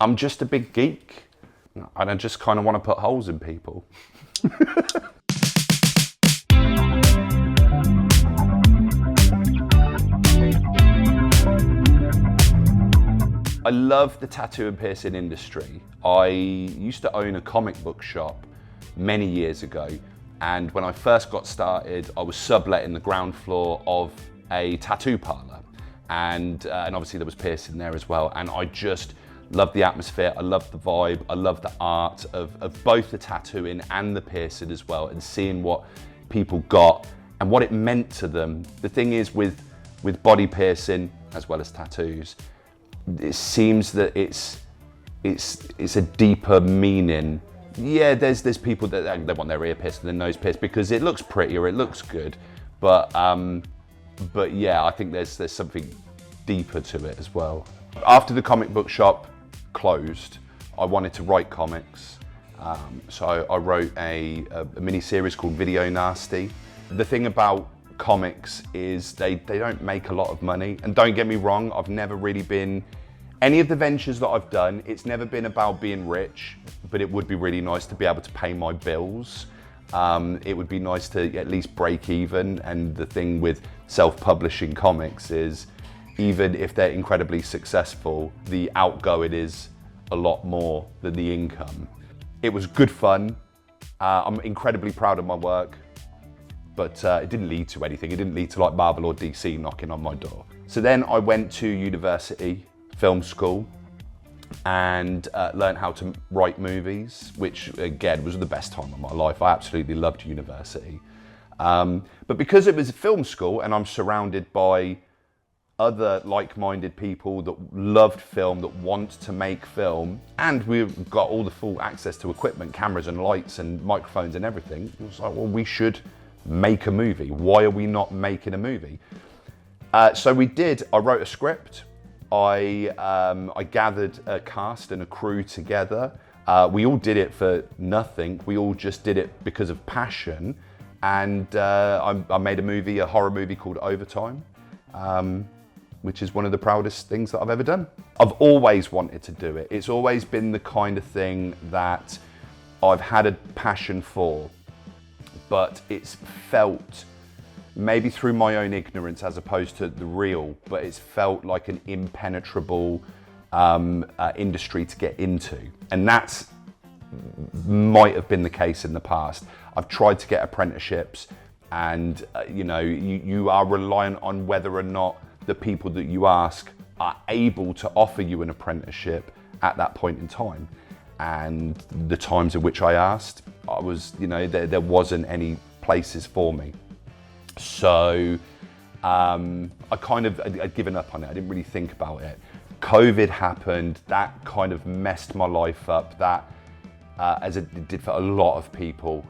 I'm just a big geek, and I just kind of want to put holes in people. I love the tattoo and piercing industry. I used to own a comic book shop many years ago, and when I first got started, I was subletting the ground floor of a tattoo parlor, and obviously there was piercing there as well, and I just loved the atmosphere, I loved the vibe, I loved the art of both the tattooing and the piercing as well, and seeing what people got and what it meant to them. The thing is with body piercing as well as tattoos, it seems that it's a deeper meaning. Yeah, there's people that they want their ear pierced and their nose pierced because it looks pretty or it looks good, but yeah, I think there's something deeper to it as well. After the comic book shop closed, I wanted to write comics, so I wrote a mini series called Video Nasty. The thing about comics is they don't make a lot of money, and don't get me wrong, I've never really been, any of the ventures that I've done, it's never been about being rich, but it would be really nice to be able to pay my bills. It would be nice to at least break even, and the thing with self-publishing comics is even if they're incredibly successful, the outgoing is a lot more than the income. It was good fun. I'm incredibly proud of my work, but it didn't lead to anything. It didn't lead to like Marvel or DC knocking on my door. So then I went to university, film school, and learned how to write movies, which again was the best time of my life. I absolutely loved university. But because it was a film school and I'm surrounded by other like-minded people that loved film, that want to make film, and we've got all the full access to equipment, cameras and lights and microphones and everything, it was like, well, we should make a movie. Why are we not making a movie? So we did. I wrote a script. I gathered a cast and a crew together. We all did it for nothing. We all just did it because of passion. And I made a movie, a horror movie called Overtime, which is one of the proudest things that I've ever done. I've always wanted to do it. It's always been the kind of thing that I've had a passion for, but it's felt, maybe through my own ignorance as opposed to the real, but it's felt like an impenetrable industry to get into. And that's might have been the case in the past. I've tried to get apprenticeships, and you are reliant on whether or not the people that you ask are able to offer you an apprenticeship at that point in time. And the times in which I asked, I was, there wasn't any places for me. So I'd given up on it. I didn't really think about it. COVID happened. That kind of messed my life up. That, as it did for a lot of people.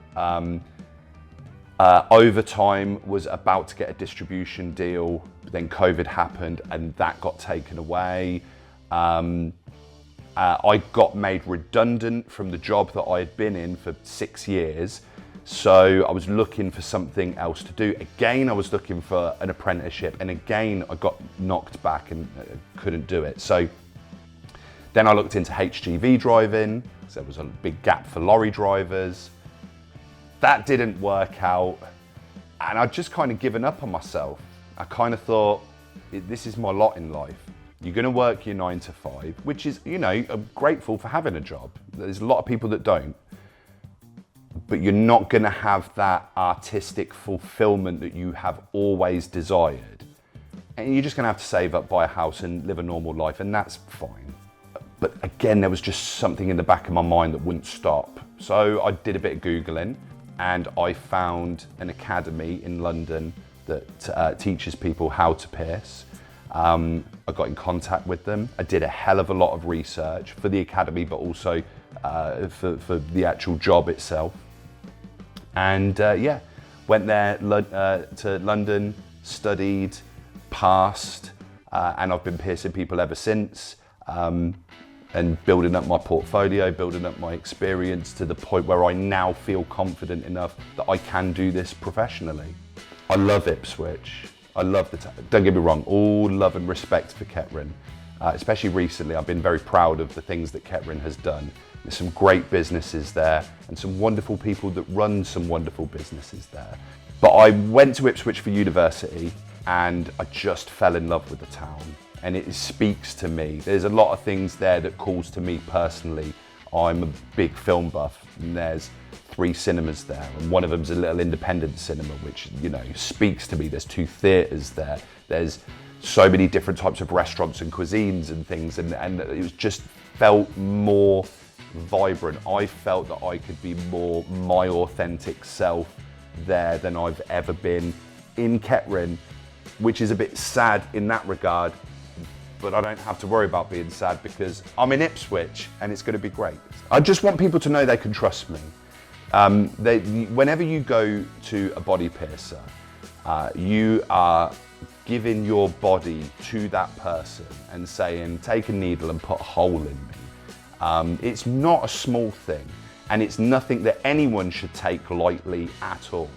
Overtime was about to get a distribution deal. Then COVID happened and that got taken away. I got made redundant from the job that I had been in for 6 years. So I was looking for something else to do. Again, I was looking for an apprenticeship, and again, I got knocked back and couldn't do it. So then I looked into HGV driving. So there was a big gap for lorry drivers. That didn't work out, and I'd just kind of given up on myself. I kind of thought, this is my lot in life. You're going to work your 9 to 5, which is, I'm grateful for having a job. There's a lot of people that don't. But you're not going to have that artistic fulfillment that you have always desired. And you're just going to have to save up, buy a house and live a normal life, and that's fine. But again, there was just something in the back of my mind that wouldn't stop. So I did a bit of Googling, and I found an academy in London that teaches people how to pierce. I got in contact with them. I did a hell of a lot of research for the academy, but also for the actual job itself. And went there to London, studied, passed, and I've been piercing people ever since, and building up my portfolio, building up my experience to the point where I now feel confident enough that I can do this professionally. I love Ipswich. I love don't get me wrong, all love and respect for Kettering. Especially recently, I've been very proud of the things that Kettering has done. There's some great businesses there and some wonderful people that run some wonderful businesses there. But I went to Ipswich for university and I just fell in love with the town, and it speaks to me. There's a lot of things there that calls to me personally. I'm a big film buff, and there's 3 cinemas there, and one of them's a little independent cinema, which, you know, speaks to me. There's 2 theatres there. There's so many different types of restaurants and cuisines and things, and it was just felt more vibrant. I felt that I could be more my authentic self there than I've ever been in Kettering, which is a bit sad in that regard, but I don't have to worry about being sad because I'm in Ipswich and it's going to be great. I just want people to know they can trust me. Whenever you go to a body piercer, you are giving your body to that person and saying, take a needle and put a hole in me. It's not a small thing, and it's nothing that anyone should take lightly at all.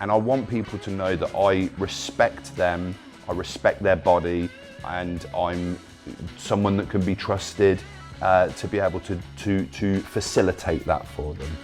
And I want people to know that I respect them, I respect their body, and I'm someone that can be trusted to be able to facilitate that for them.